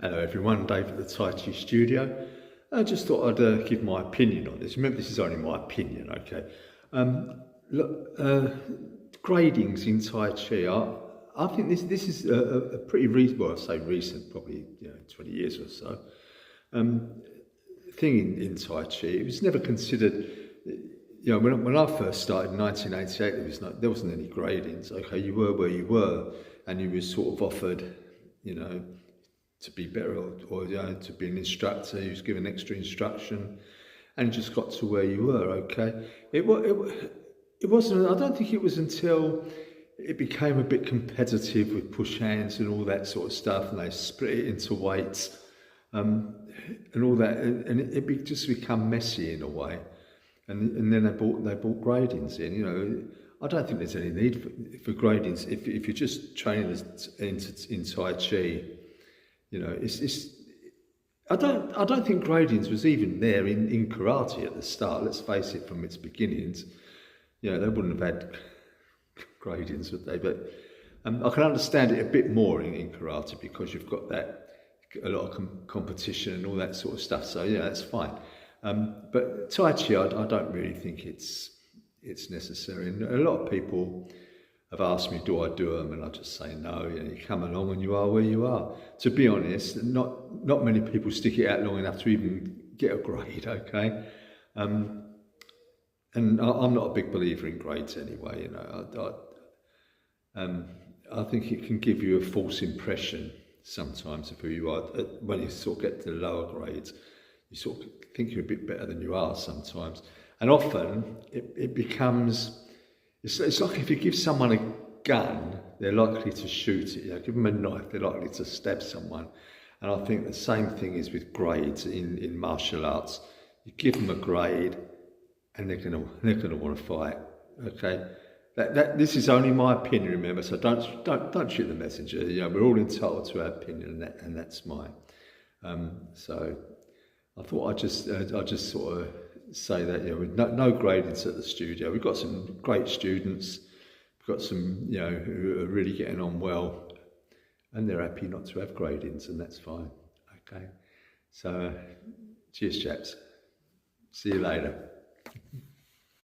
Hello everyone, Dave at the Tai Chi studio. I just thought I'd give my opinion on this. Remember, this is only my opinion, okay? Look, gradings in Tai Chi, I think this is a pretty reasonable, I say recent, probably 20 years or so, thing in Tai Chi. It was never considered, when I first started in 1988, there wasn't any gradings. Okay, you were where you were, and you were sort of offered, to be better or to be an instructor. He was given extra instruction and just got to where you were, okay? It wasn't, I don't think it was until it became a bit competitive with push hands and all that sort of stuff, and they split it into weights and all that, and it just become messy in a way. And then they bought gradings in, I don't think there's any need for gradings if you're just training in Tai Chi. I don't think gradings was even there in karate at the start. Let's face it, from its beginnings, they wouldn't have had gradings, would they? But I can understand it a bit more in karate because you've got a lot of competition and all that sort of stuff. So yeah, that's fine. But Tai Chi, I don't really think it's necessary. And a lot of people have asked me, do I do them? And I just say no. You come along and you are where you are. To be honest, not many people stick it out long enough to even get a grade, okay? And I'm not a big believer in grades anyway. I think it can give you a false impression sometimes of who you are. When you sort of get to the lower grades, you sort of think you're a bit better than you are sometimes. And often it becomes, it's like if you give someone a gun, they're likely to shoot it. Give them a knife, they're likely to stab someone. And I think the same thing is with grades in martial arts. You give them a grade, and they're gonna want to fight. Okay, this is only my opinion, remember. So don't shoot the messenger. We're all entitled to our opinion, and that's mine. So I thought I'd just sort of say that, with no gradings at the studio. We've got some great students. We've got some, who are really getting on well, and they're happy not to have gradings, and that's fine. Okay, so cheers, chaps. See you later.